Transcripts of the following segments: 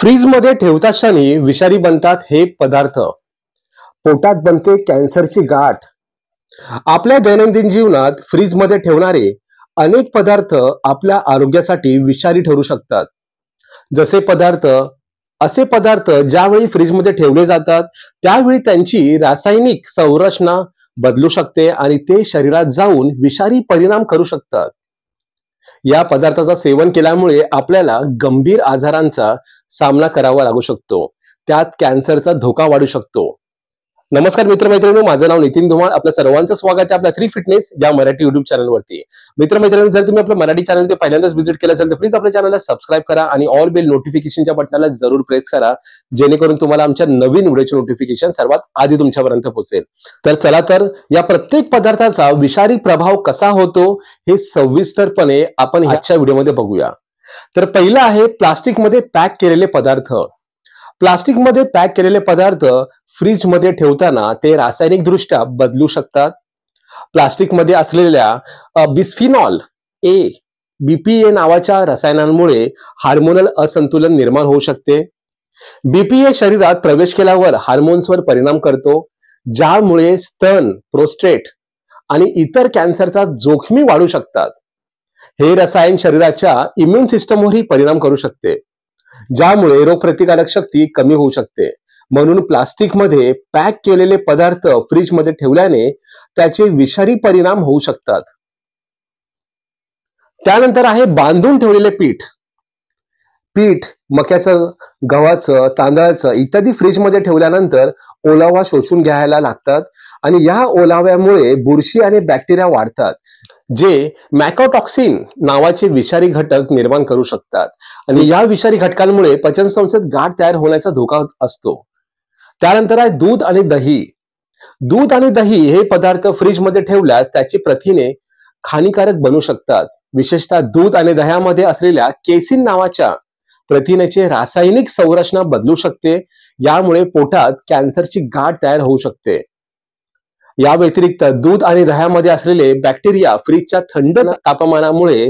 Fridge मध्ये ठेवता क्षणी विषारी बनतात हे पदार्थ. पोटात बनते कॅन्सरची गाठ. आपल्या दैनंदिन जीवनात फ्रीज मध्ये ठेवणारे अनेक पदार्थ आपल्या आरोग्यासाठी विषारी ठरू शकतात. जसे पदार्थ असे पदार्थ ज्यावेळी फ्रीज मध्ये ठेवले जातात त्यावेळी त्यांची रासायनिक संरचना बदलू शकते आणि ते शरीरात जाऊन विषारी परिणाम करू शकतात. या पदार्थाचं सेवन केल्यामुळे आपल्याला गंभीर आजारांचा सामना करावा लागू शकतो. त्यात कॅन्सरचा धोका वाढू शकतो. नमस्कार मित्रमैत्रिणींनो, माझं नाव नितीन धुमाळ. आपल्या सर्वांचं स्वागत आहे आपल्या 3 फिटनेस या मराठी युट्यूब चॅनलवरती. मित्रमैत्रिणींनो, जर तुम्ही आपलं मराठी चॅनल ते पहिल्यांदाच व्हिजिट केलं असेल तर प्लीज आपल्या चॅनलला सबस्क्राईब करा आणि ऑल बेल नोटिफिकेशनच्या बटनाला जरूर प्रेस करा, जेणेकरून तुम्हाला आमच्या नवीन व्हिडिओचे नोटिफिकेशन सर्वात आधी तुमच्यापर्यंत पोहोचेल. तर चला तर या प्रत्येक पदार्थाचा विषारी प्रभाव कसा होतो हे सविस्तरपणे आपण आजच्या व्हिडिओमध्ये बघूया. तर पहिलं आहे प्लास्टिकमध्ये पॅक केलेले पदार्थ. प्लास्टिकमध्ये पॅक केलेले पदार्थ फ्रीज मध्ये ठेवताना ते रासायनिक दृष्ट्या बदलू शकतात. प्लास्टिकमध्ये असलेल्या बिस्फिनॉल ए, बीपीए नावाच्या रसायनांमुळे हार्मोनल असंतुलन निर्माण होऊ शकते. बीपीए शरीरात प्रवेश केल्यावर हार्मोन्सवर परिणाम करतो, ज्यामुळे स्तन, प्रोस्टेट आणि इतर कॅन्सरचा जोखमी वाढू शकतात. हे रसायन शरीराच्या इम्युन सिस्टमवरही परिणाम करू शकते, ज्यामुळे रोगप्रतिकारक शक्ती कमी होऊ शकते. म्हणून प्लास्टिकमध्ये पॅक केलेले पदार्थ फ्रीजमध्ये ठेवल्याने त्याचे विषारी परिणाम होऊ शकतात. त्यानंतर आहे बांधून ठेवलेले पीठ. पीठ मक्याचं, गव्हाचं, तांदळाचं इत्यादी फ्रीजमध्ये ठेवल्यानंतर ओलावा शोषून घ्यायला लागतात आणि या ओलाव्यामुळे बुरशी आणि बॅक्टेरिया वाढतात, जे मॅकोटॉक्सिन नावाचे विषारी घटक निर्माण करू शकतात आणि या विषारी घटकांमुळे पचनसंस्थेत गाठ तयार होण्याचा धोका असतो. त्यानंतर आहे दूध आणि दही. दूध आणि दही हे पदार्थ फ्रीजमध्ये ठेवल्यास त्याची प्रथिने हानिकारक बनू शकतात. विशेषतः दूध आणि दह्यामध्ये असलेल्या केसिन नावाच्या प्रथिनेचे रासायनिक संरचना बदलू शकते. यामुळे पोटात कॅन्सरची गाठ तयार होऊ शकते. या व्यतिरिक्त दूध आणि दह्यामध्ये असलेले बॅक्टेरिया फ्रीजच्या थंड तापमानामुळे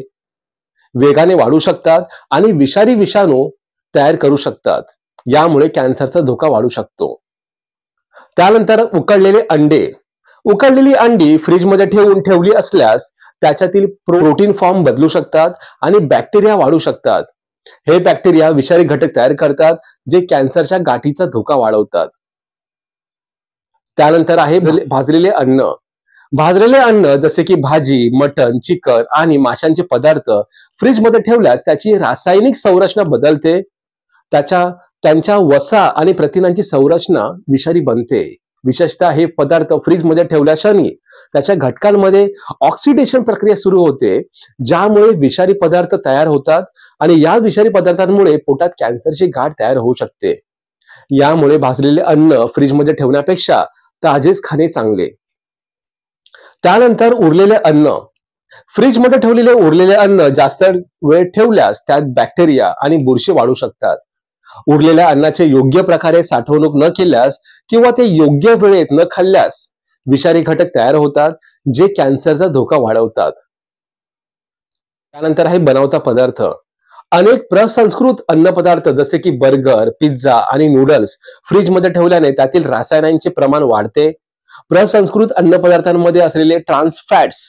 वेगाने वाढू शकतात आणि विषारी विषाणू तयार करू शकतात. यामुळे कॅन्सरचा धोका वाढू शकतो. त्यानंतर उकडलेले अंडे. उकडलेली अंडी फ्रीजमध्ये ठेवली असल्यास त्याच्यातील प्रोटीन फॉर्म बदलू शकतात आणि बॅक्टेरिया वाढू शकतात. हे बॅक्टेरिया विषारी घटक तयार करतात, जे कॅन्सरच्या गाठीचा धोका वाढवतात. त्यानंतर आहे भाजलेले अन्न. भाजलेले अन्न जसे की भाजी, मटण, चिकन आणि माशांचे पदार्थ फ्रीजमध्ये ठेवल्यास त्याची रासायनिक संरचना बदलते. त्यांच्या वसा आणि प्रथिनांची संरचना विषारी बनते. विशेषतः हे पदार्थ फ्रीजमध्ये ठेवल्या क्षणी त्याच्या घटकांमध्ये ऑक्सिडेशन प्रक्रिया सुरू होते, ज्यामुळे विषारी पदार्थ तयार होतात आणि या विषारी पदार्थांमुळे पोटात कॅन्सरची गाठ तयार होऊ शकते. यामुळे भाजलेले अन्न फ्रीजमध्ये ठेवण्यापेक्षा ताजेच खाणे चांगले. त्यानंतर उरलेले अन्न. फ्रीजमध्ये ठेवलेले उरलेले अन्न जास्त वेळ ठेवल्यास त्यात बॅक्टेरिया आणि बुरशी वाढू शकतात. उरलेल्या अन्नाचे योग्य प्रकारे साठवणूक न केल्यास किंवा ते योग्य वेळेत न खाल्ल्यास विषारी घटक तयार होतात, जे कॅन्सरचा धोका वाढवतात. त्यानंतर आहे बनवता पदार्थ. अनेक प्रसंस्कृत अन्नपदार्थ जसे की बर्गर, पिझ्झा आणि नूडल्स फ्रीजमध्ये ठेवल्याने त्यातील रसायनांचे प्रमाण वाढते. प्रसंस्कृत अन्नपदार्थांमध्ये असलेले ट्रान्स फॅट्स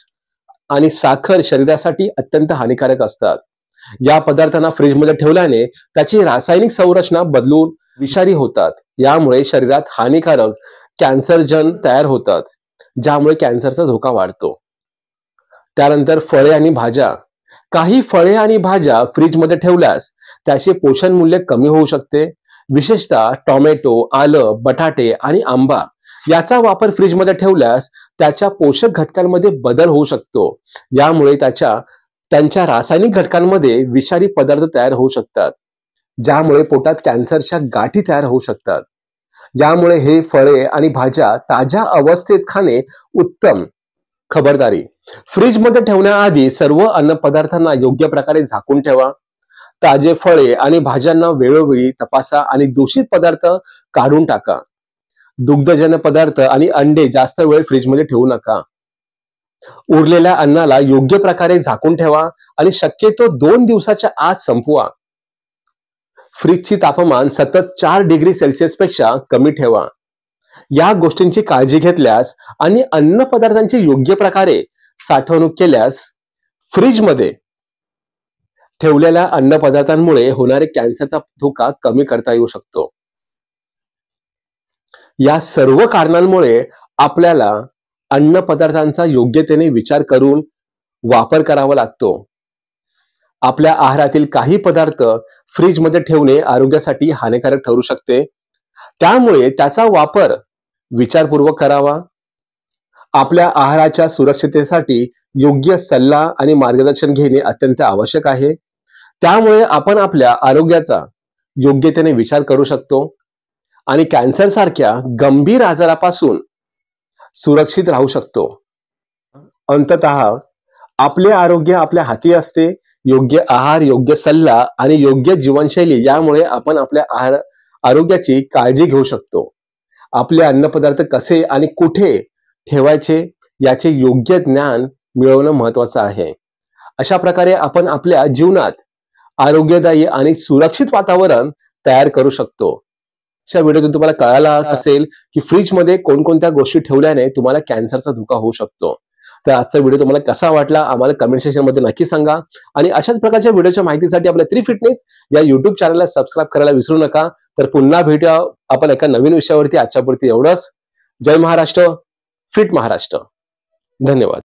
आणि साखर शरीरासाठी अत्यंत हानिकारक असतात. या पदार्थांना फ्रीजमध्ये ठेवल्याने त्याची रासायनिक संरचना बदलून विषारी होतात. यामुळे शरीरात हानिकारक कॅन्सरजन तयार होतात, ज्यामुळे कॅन्सरचा धोका वाढतो. त्यानंतर फळे आणि भाज्या. काही फळे आणि भाज्या फ्रीजमध्ये ठेवल्यास त्याचे पोषण मूल्य कमी होऊ शकते. विशेषतः टोमॅटो, आलं, बटाटे आणि आंबा याचा वापर फ्रीजमध्ये ठेवल्यास त्याच्या पोषक घटकांमध्ये बदल होऊ शकतो. यामुळे त्यांच्या रासायनिक घटकांमध्ये विषारी पदार्थ तयार होऊ शकतात, ज्यामुळे पोटात कॅन्सरच्या गाठी तयार होऊ शकतात. यामुळे हे फळे आणि भाज्या ताज्या अवस्थेत खाणे उत्तम. खबरदारी: फ्रीजमध्ये ठेवण्याआधी सर्व अन्नपदार्थांना योग्य प्रकारे झाकून ठेवा. ताजे फळे आणि भाज्यांना वेळोवेळी तपासा आणि दूषित पदार्थ काढून टाका. दुग्धजन्य पदार्थ आणि अंडे जास्त वेळ फ्रीजमध्ये ठेवू नका. उरलेल्या अन्नाला योग्य प्रकारे झाकून ठेवा आणि शक्यतो 2 दिवसाच्या आत संपवा. फ्रीजची तापमान सतत 4 डिग्री सेल्सिअस पेक्षा कमी ठेवा. या गोष्टींची काळजी घेतल्यास आणि अन्न पदार्थांची योग्य प्रकारे साठवणूक केल्यास फ्रीजमध्ये ठेवलेल्या अन्न पदार्थांमुळे होणारे कॅन्सरचा धोका कमी करता येऊ शकतो. या सर्व कारणांमुळे आपल्याला अन्न पदार्थांचा योग्यतेने विचार करून वापर करावा लागतो. आपल्या आहारातील काही पदार्थ फ्रीजमध्ये ठेवणे आरोग्यासाठी हानिकारक ठरू शकते, त्यामुळे त्याचा वापर विचारपूर्वक करावा. आपल्या आहाराच्या सुरक्षिततेसाठी योग्य सल्ला आणि मार्गदर्शन घेणे अत्यंत आवश्यक आहे. त्यामुळे आपण आपल्या आरोग्याचा योग्यतेने विचार करू शकतो आणि कॅन्सर सारख्या गंभीर आजारापासून सुरक्षित राहू शकतो. अंततः आपले आरोग्य आपल्या हाती असते. योग्य आहार, योग्य सल्ला आणि योग्य जीवनशैली यामुळे आपण आपल्या आरोग्याची काळजी घेऊ शकतो. आपले अन्नपदार्थ कसे आणि कुठे ठेवायचे याचे योग्य ज्ञान मिळवणं महत्वाचं आहे. अशा प्रकारे आपण आपल्या जीवनात आरोग्यदायी आणि सुरक्षित वातावरण तयार करू शकतो. अशा व्हिडिओतून तुम्हाला कळालं असेल की फ्रीजमध्ये कोणकोणत्या गोष्टी ठेवल्याने तुम्हाला कॅन्सरचा धोका होऊ शकतो. तर आजचा व्हिडिओ तुम्हाला कसा वाटला आम्हाला कमेंट सेक्शनमध्ये नक्की सांगा. आणि अशाच प्रकारच्या व्हिडिओच्या माहितीसाठी आपल्या 3Fitness या युट्यूब चॅनलला सबस्क्राईब करायला विसरू नका. तर पुन्हा भेटूया आपण एका नवीन विषयावरती. आजच्यापुरती एवढंच. जय महाराष्ट्र, फिट महाराष्ट्र. धन्यवाद.